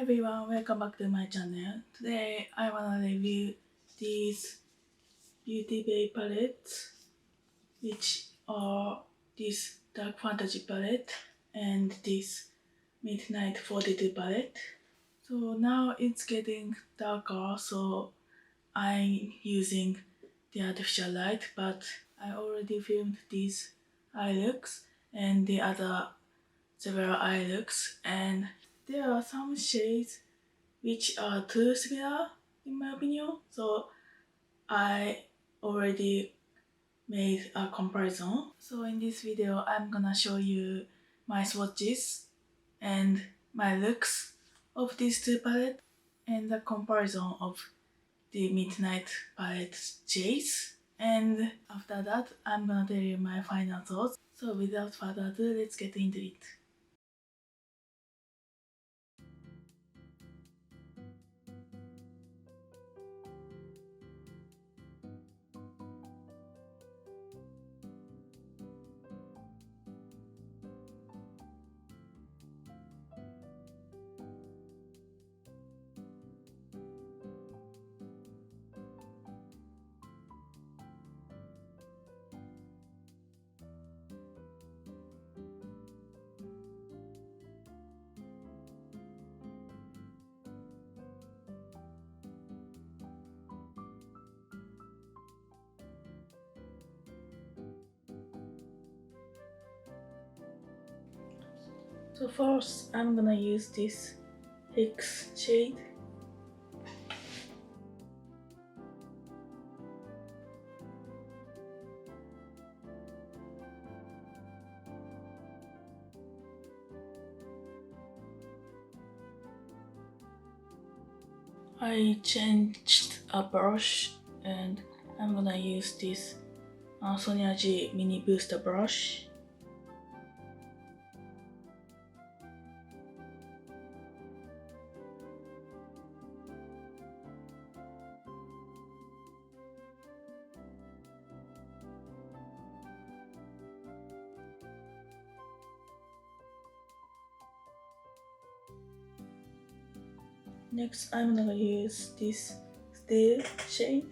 everyone, welcome back to my channel. Today I wanna review these beauty bay palettes, which are this dark fantasy palette and this midnight 42 palette. So now it's getting darker, so I'm using the artificial light, but I already filmed these eye looks and the other several eye looks, and there are some shades which are too similar in my opinion, so I already made a comparison. So in this video I'm gonna show you my swatches and my looks of these two palettes and the comparison of the midnight palette shades, and after that I'm gonna tell you my final thoughts. So without further ado, let's get into it. So first, I'm gonna use this Hex shade. I changed a brush and I'm gonna use this Sonia G mini booster brush. Next, I'm gonna use this steel shade.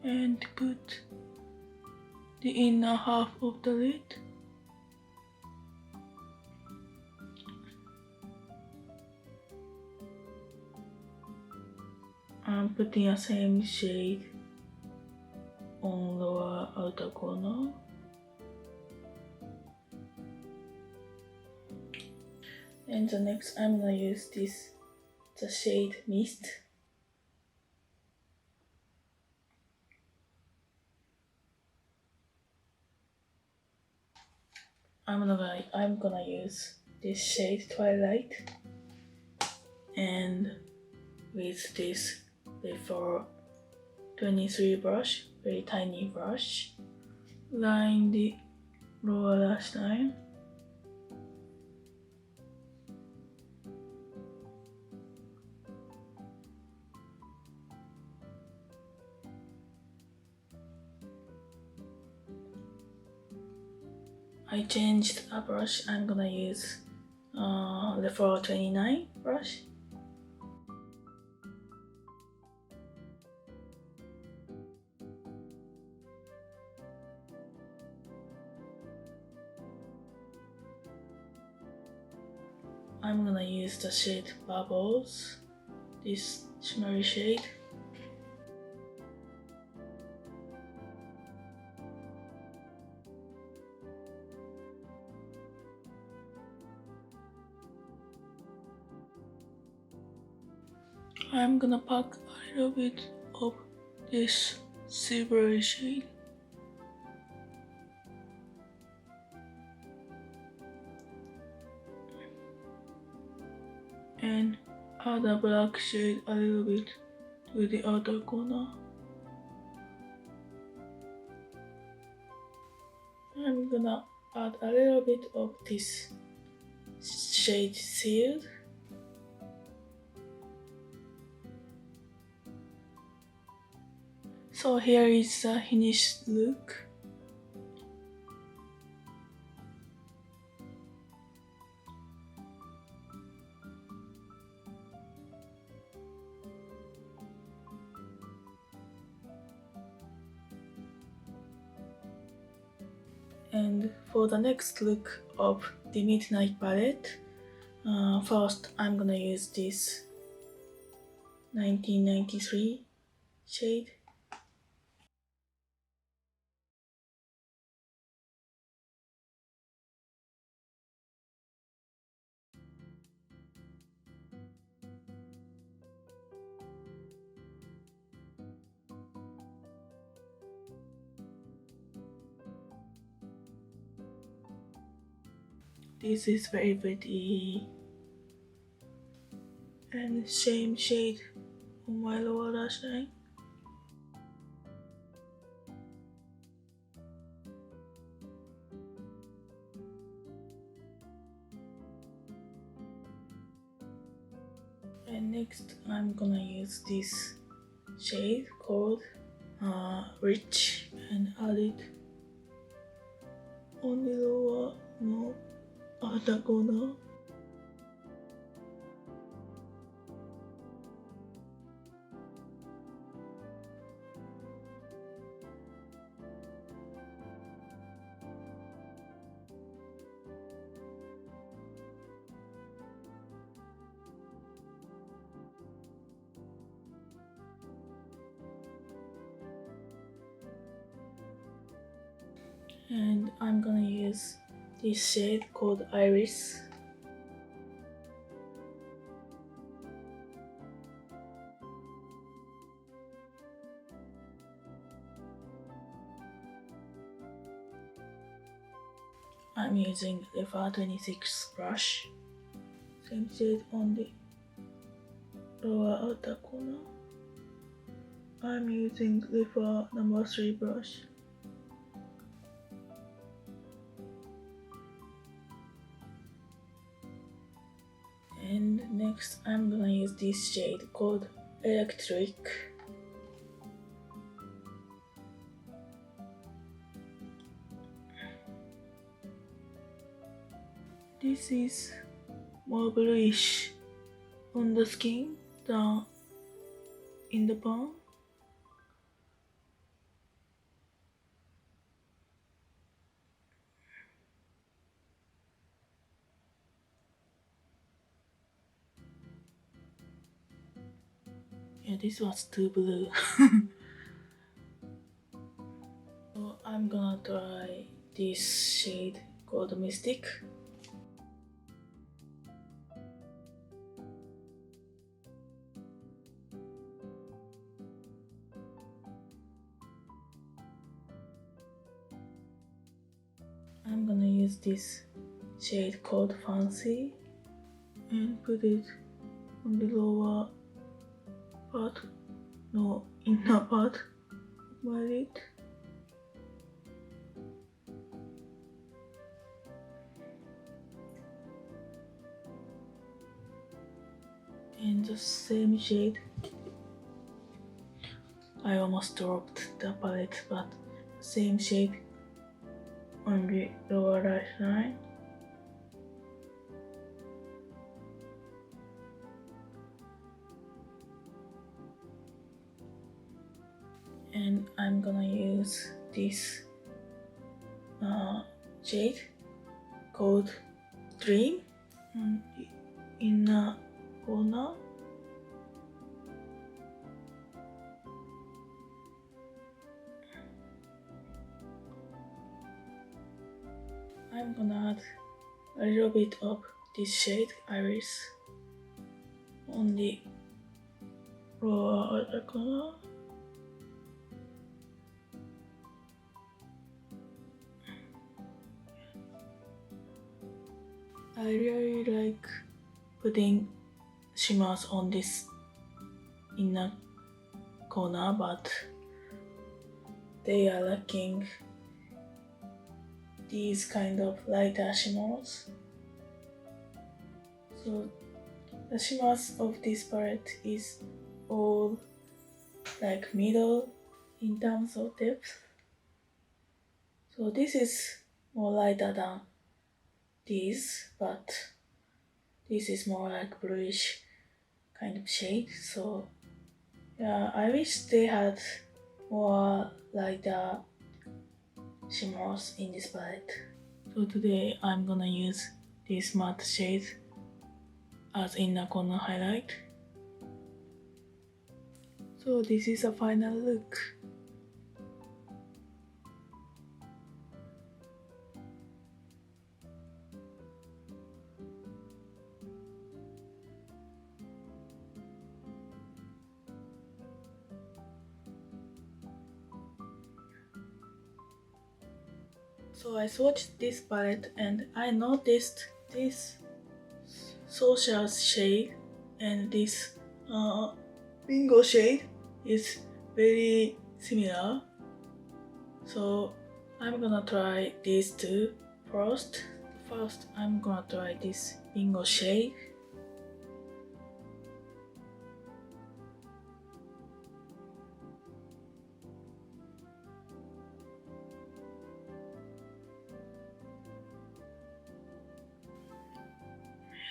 And put the inner half of the lid. I'm putting the same shade on lower outer corner. And the next, I'm gonna use the shade Mist. I'm gonna use this shade Twilight, and with this rephr 23 brush, very tiny brush, line the lower lash line. I changed a brush. I'm gonna use rephr 29 brush. I'm gonna use the shade Bubbles, this shimmery shade. I'm gonna pack a little bit of this silvery shade. And add a black shade a little bit to the outer corner. I'm gonna add a little bit of this shade Sealed. So here is the finished look. And for the next look of the Midnight palette, first I'm gonna use this 1993 shade. This is very pretty, and same shade on my lower lash line. And next I'm gonna use this shade called Rich and add it on the lower no outer corner. And I'm gonna use this shade called Iris. I'm using rephr 26 brush. Same shade on the lower outer corner. I'm using rephr number 3 brush. And next I'm gonna use this shade called Electric. This is more bluish on the skin than in the palm. Yeah, this was too blue. So I'm gonna try this shade called Mystic. I'm gonna use this shade called Fancy and put it on the lower part, no, inner part of my lid. And the same shade. I almost dropped the palette, but same shade on the lower lash line. And I'm gonna use this shade called Dream on the inner corner. I'm gonna add a little bit of this shade Iris on the lower outer corner. I really like putting shimmers on this inner corner, but they are lacking these kind of lighter shimmers. So the shimmers of this palette is all like middle in terms of depth. So this is more lighter than these, but this is more like bluish kind of shade. So yeah, I wish they had more lighter shimmers in this palette. So today I'm gonna use this matte shade as inner corner highlight. So this is a final look. So I swatched this palette and I noticed this social shade and this bingo shade is very similar. So I'm gonna try these two first. First I'm gonna try this bingo shade.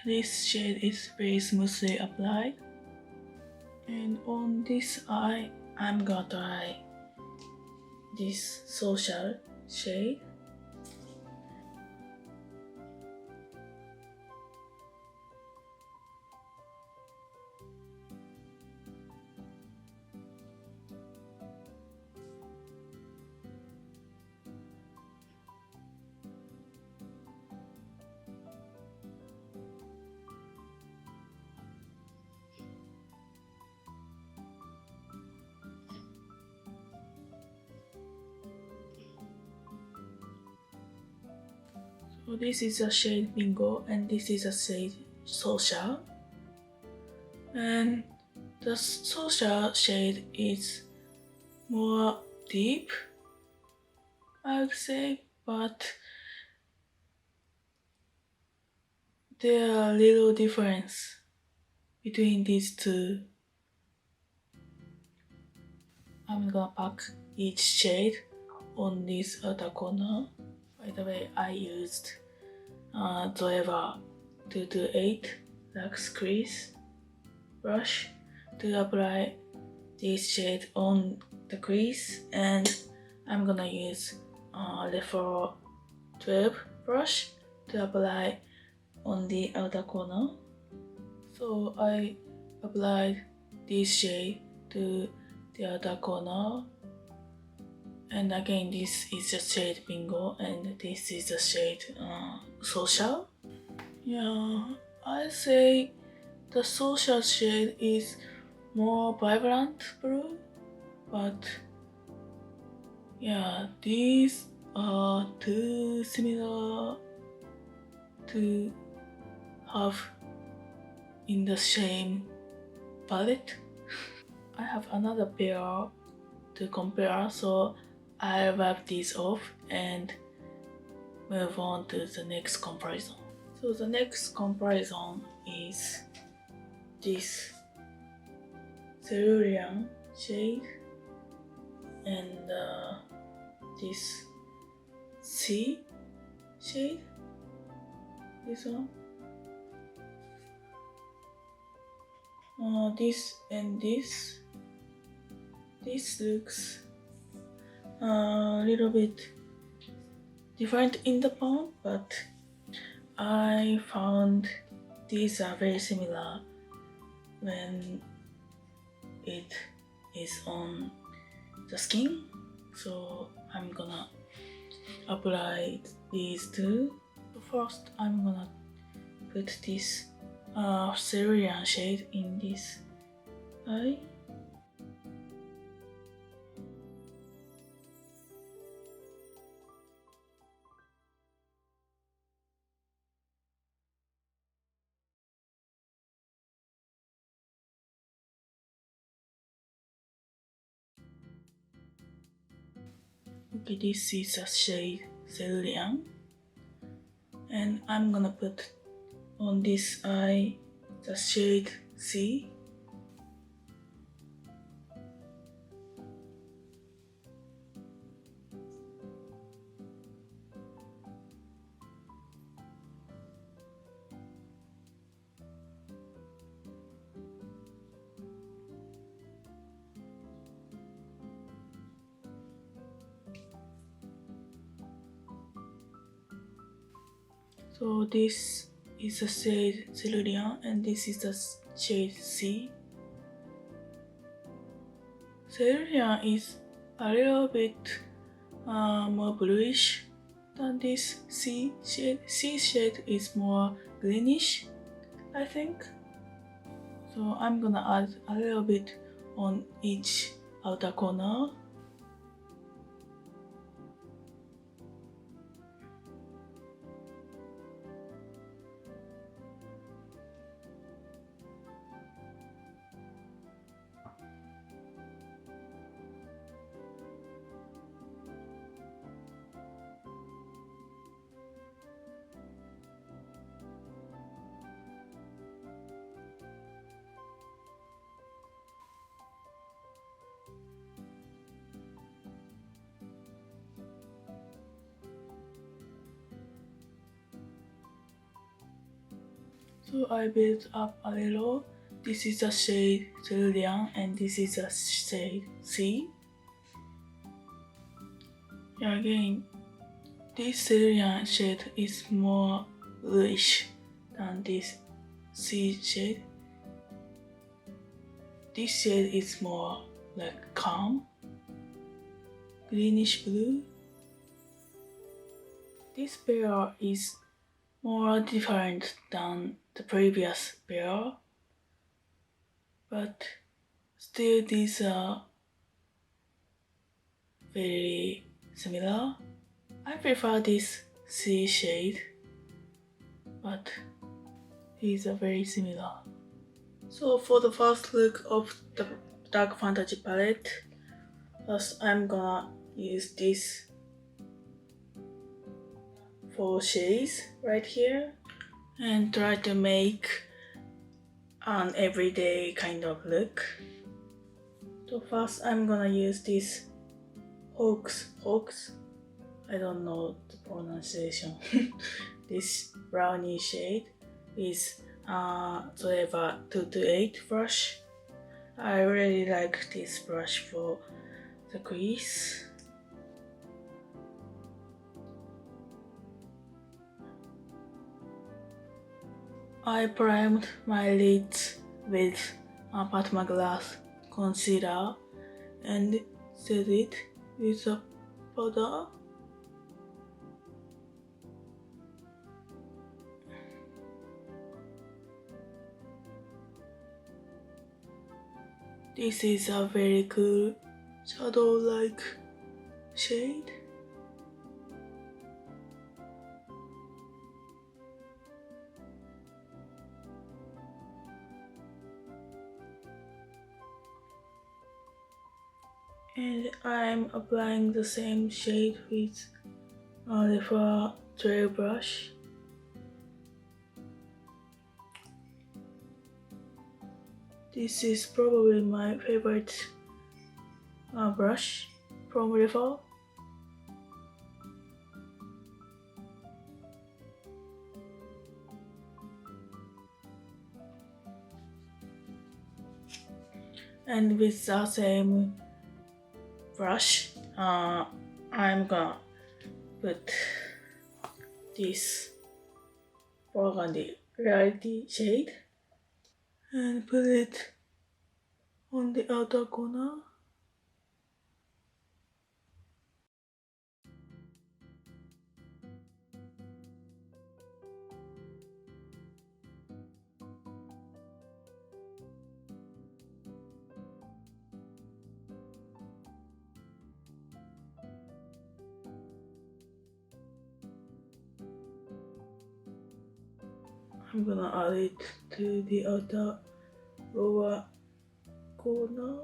This shade is very smoothly applied. And on this eye, I'm gonna try this social shade. So this is a shade bingo and this is a shade social. And the social shade is more deep, I would say, but there are little difference between these two. I'm gonna pack each shade on this outer corner. By the way, I used ZOEVA 228 Luxe Crease brush to apply this shade on the crease, and I'm gonna use rephr 12 brush to apply on the outer corner. So I applied this shade to the outer corner, and again this is the shade bingo and this is the shade social. Yeah, I say the social shade is more vibrant blue, but yeah, these are too similar to have in the same palette. I have another pair to compare, so I wipe these off and move on to the next comparison. So the next comparison is this Cerulean shade and this C shade, this one. This and this looks a little bit different in the palm, but I found these are very similar when it is on the skin. So I'm gonna apply these two. First I'm gonna put this cerulean shade in this eye. Okay, this is a shade Cerulean, and I'm gonna put on this eye the shade C. So this is the shade Cerulean and this is the shade C. Cerulean is a little bit more bluish than this C shade. C shade is more greenish, I think. So I'm gonna add a little bit on each outer corner. So I built up a little. This is the shade Cerulean and this is the shade C. Yeah, again, this Cerulean shade is more bluish than this C shade. This shade is more like calm, greenish blue. This pair is more different than the previous pair, but still these are very similar. I prefer this C shade, but these are very similar. So for the first look of the Dark Fantasy palette, first I'm gonna use this 4 shades right here and try to make an everyday kind of look. So first I'm gonna use this Hawks, I don't know the pronunciation. This brownie shade is ZOEVA 228 brush. I really like this brush for the crease. I primed my lids with McGrath concealer and set it with a powder. This is a very cool shadow-like shade. And I'm applying the same shade with a rephr trail brush. This is probably my favorite brush from rephr. And with the same brush, I'm gonna put this burgundy reality shade and put it on the outer corner. I'm gonna add it to the outer lower corner.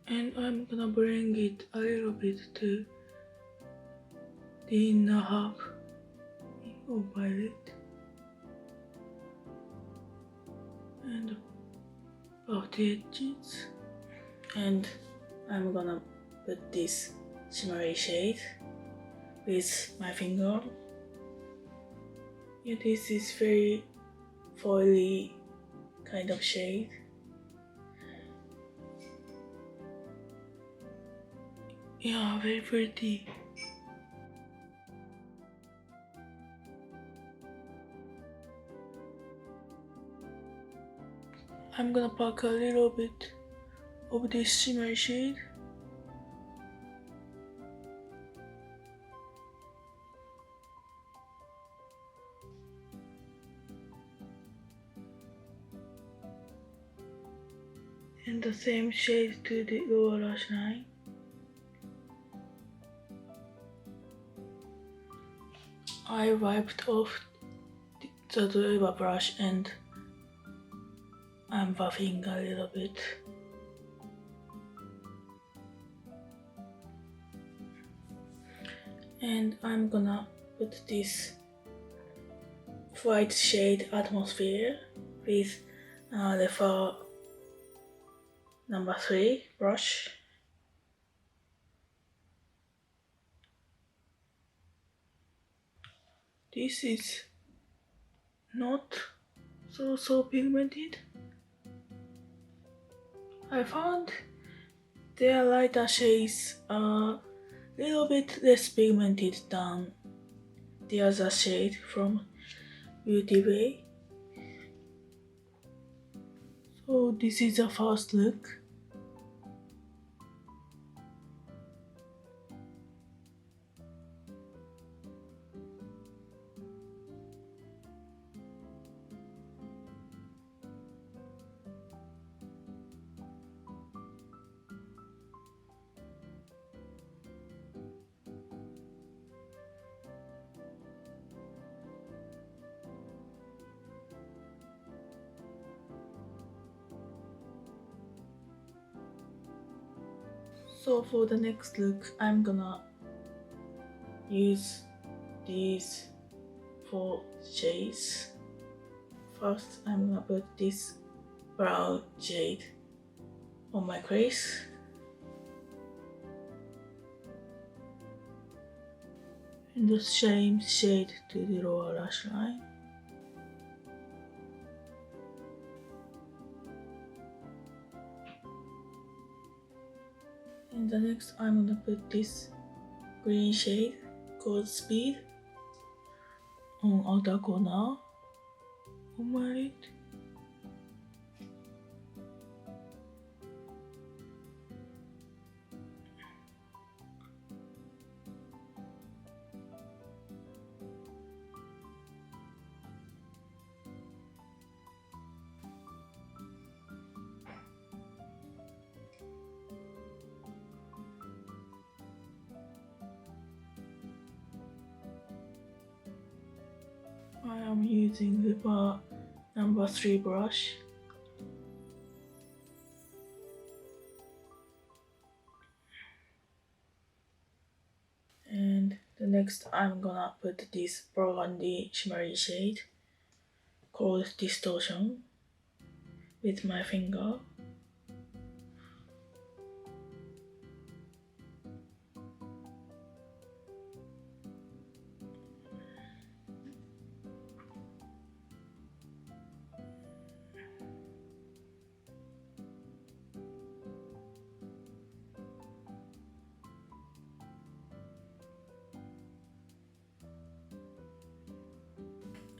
And I'm gonna bring it a little bit to the inner half of my lid. And above the edges. And I'm gonna put this shimmery shade with my finger. Yeah, this is very foily kind of shade. Yeah, very pretty. I'm gonna pack a little bit of this shimmery shade. And the same shade to the lower lash line. I wiped off the ZOEVA brush and I'm buffing a little bit. And I'm gonna put this white shade Atmosphere with rephr number 3 brush. This is not so pigmented. I found their lighter shades are a little bit less pigmented than the other shade from Beauty Bay. So this is the first look. So for the next look, I'm gonna use these 4 shades. First, I'm gonna put this brown shade on my crease. And the same shade to the lower lash line. And the next, I'm gonna put this green shade called Speed on outer corner of my lid. I am using rephr number 3 brush. And the next I'm gonna put this burgundy shimmery shade called Distortion with my finger.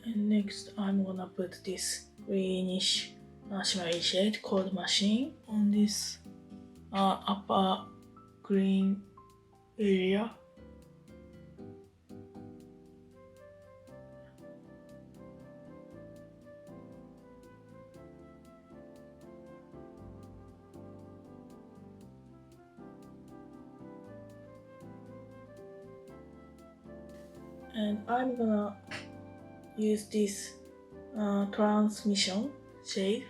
And next I'm gonna put this greenish shimmery shade called Machine on this upper green area. And I'm gonna use this transmission shade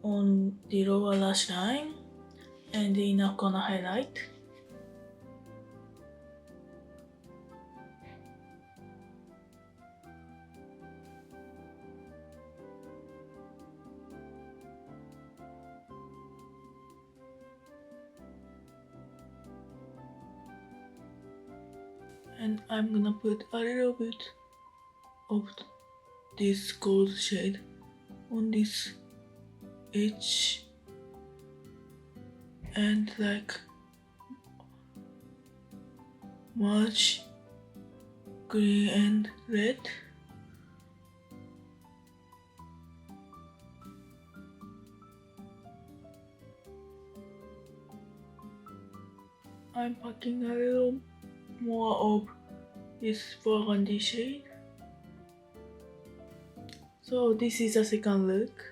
on the lower lash line and the inner corner highlight. And I'm gonna put a little bit of this gold shade on this edge and like merge green and red. I'm packing a little more of this burgundy shade. So this is the second look.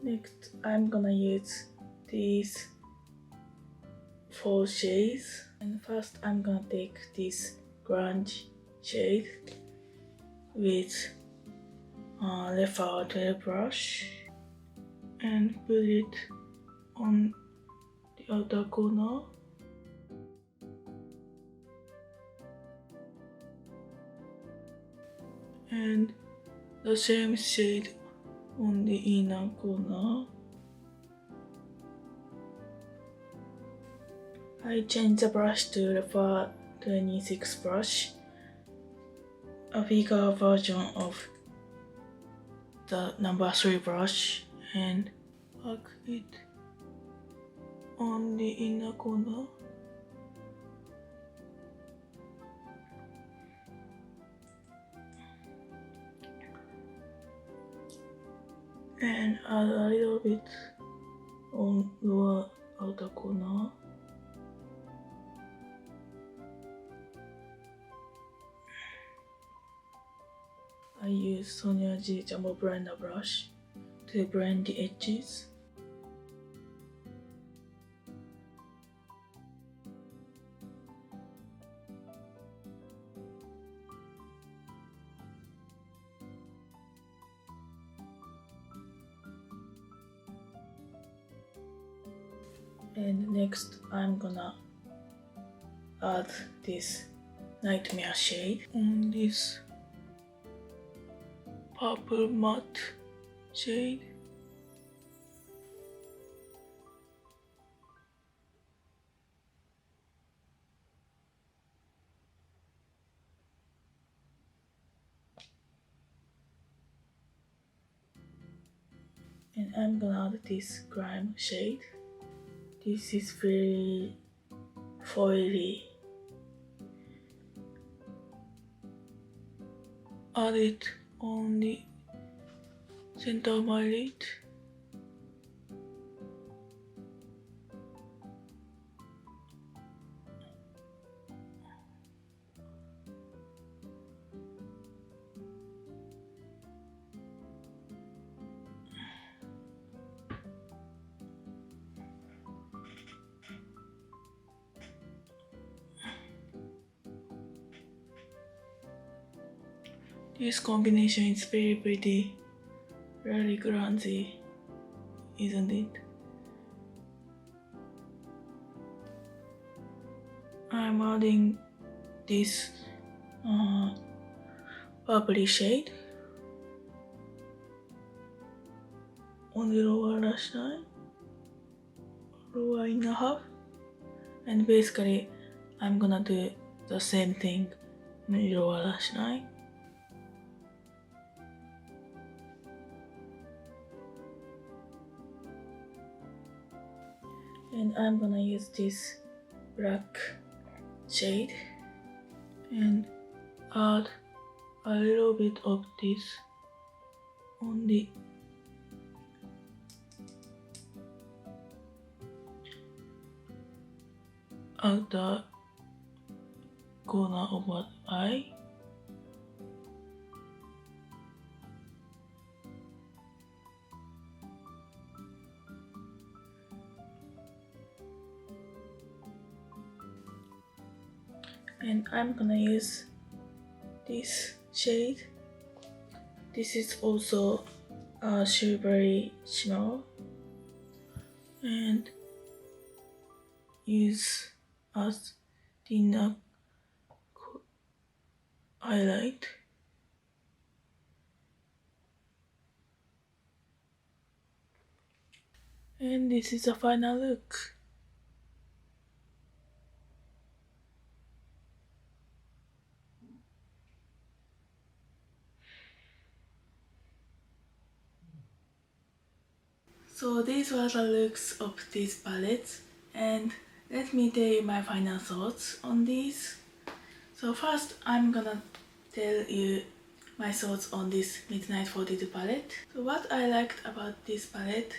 Next, I'm gonna use these 4 shades. And first, I'm gonna take this grunge shade with rephr tail brush and put it on the outer corner. And the same shade on the inner corner. I changed the brush to rephr 26 brush, a bigger version of the number 3 brush, and pack it on the inner corner. And add a little bit on lower outer corner. I use Sonia Jumbo Blender brush to blend the edges. And next I'm gonna add this Nightmare shade on this purple matte shade. And I'm gonna add this grime shade. This is very foily. Add it on the center of my lid. This combination is very pretty, really grungy, isn't it? I'm adding this purpley shade on the lower lash line, lower inner half, and basically I'm gonna do the same thing on the lower lash line. And I'm gonna use this black shade and add a little bit of this on the outer corner of my eye. And I'm gonna use this shade. This is also a silvery shimmer, and use as thinner highlight. And this is the final look. So these were the looks of these palettes, and let me tell you my final thoughts on these. So first I'm gonna tell you my thoughts on this Midnight 42 palette. So what I liked about this palette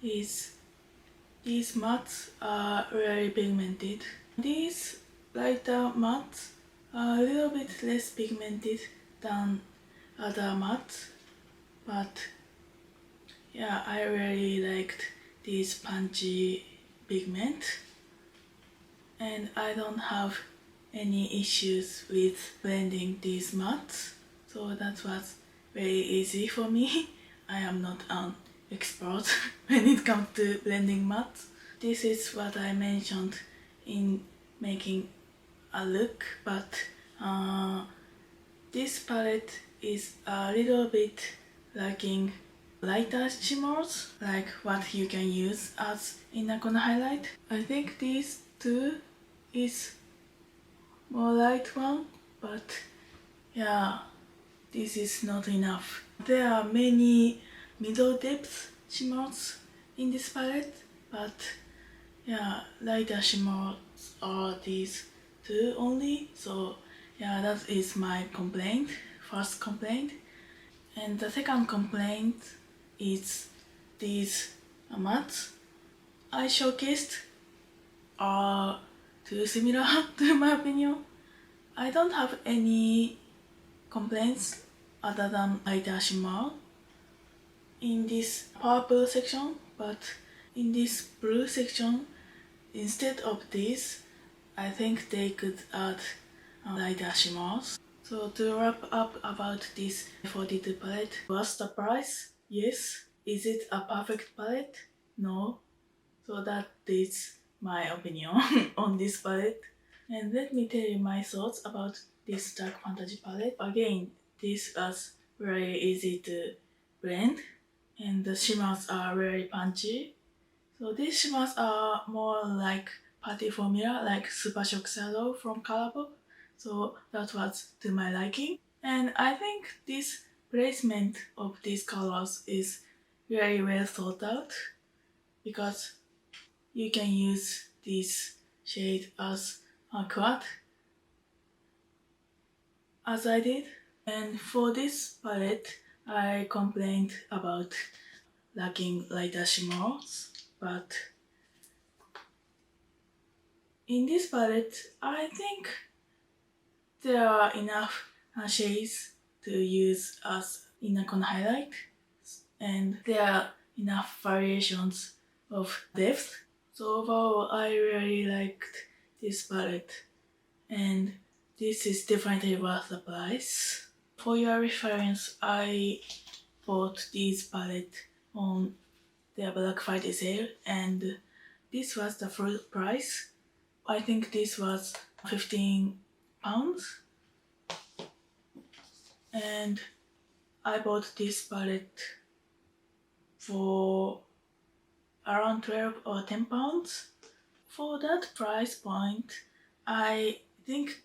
is these mattes are really pigmented. These lighter mattes are a little bit less pigmented than other mattes, but yeah, I really liked this punchy pigment, and I don't have any issues with blending these mattes, so that was very easy for me. I am not an expert when it comes to blending mattes. This is what I mentioned in making a look, but this palette is a little bit lacking lighter shimmers, like what you can use as inner corner highlight. I think these two is more light one, but yeah, this is not enough. There are many middle depth shimmers in this palette, but yeah, lighter shimmers are these two only. So yeah, that is my complaint, first complaint. And the second complaint is these mattes I showcased are too similar to my opinion. I don't have any complaints other than lighter shimmer in this purple section, but in this blue section, instead of this, I think they could add lighter shimmers. So to wrap up about this 42 palette, what's the price? Yes. Is it a perfect palette? No. So that is my opinion on this palette. And let me tell you my thoughts about this dark fantasy palette. Again, this was very easy to blend, and the shimmers are very punchy. So these shimmers are more like party formula, like Super Shock Shadow from Colourpop. So that was to my liking. And I think this placement of these colors is very well thought out, because you can use this shade as a quad, as I did. And for this palette, I complained about lacking lighter shimmers, but in this palette, I think there are enough shades to use as inner corner highlight, and there are enough variations of depth. So overall, I really liked this palette, and this is definitely worth the price. For your reference, I bought this palette on their Black Friday sale, and this was the full price. I think this was £15, and I bought this palette for around 12 or £10. For that price point, I think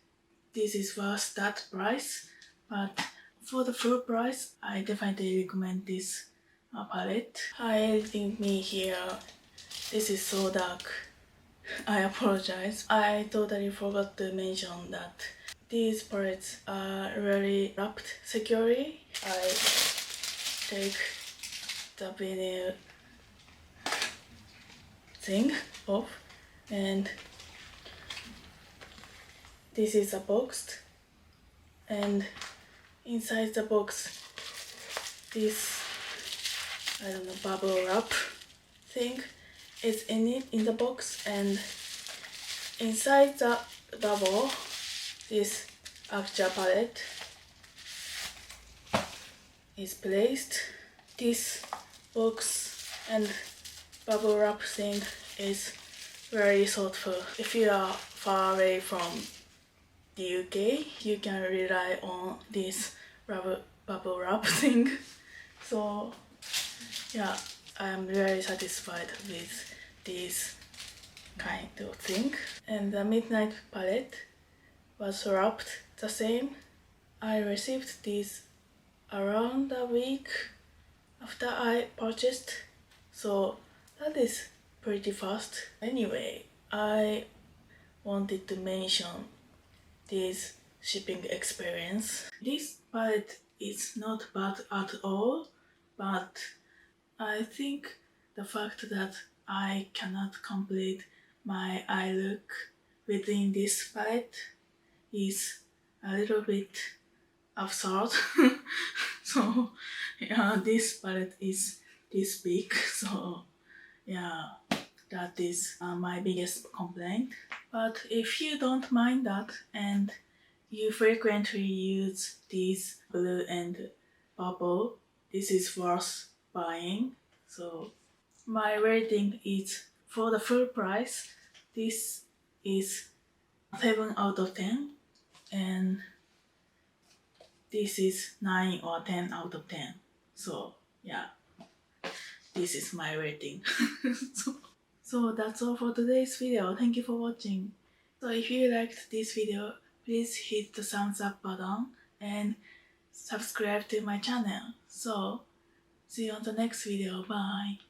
this is worth that price, but for the full price, I definitely recommend this palette. Hi, think me here. This is so dark. I apologize. I totally forgot to mention that these palettes are really wrapped securely. I take the vinyl thing off, and this is a box, and inside the box this, I don't know, bubble wrap thing is in it, in the box, and inside the bubble this actual palette, is placed. This box and bubble wrap thing is very thoughtful. If you are far away from the UK, you can rely on this bubble wrap thing. So yeah, I'm very satisfied with this kind of thing. And the Midnight palette was wrapped the same. I received this around a week after I purchased, so that is pretty fast. Anyway, I wanted to mention this shipping experience. This palette is not bad at all, but I think the fact that I cannot complete my eye look within this palette is a little bit absurd. So yeah, this palette is this big, so yeah, that is my biggest complaint. But if you don't mind that and you frequently use these blue and purple, this is worth buying. So my rating is, for the full price, this is 7 out of 10, and this is 9 or 10 out of 10. So yeah, this is my rating. So that's all for today's video. Thank you for watching. So if you liked this video, please hit the thumbs up button and subscribe to my channel. So see you on the next video. Bye.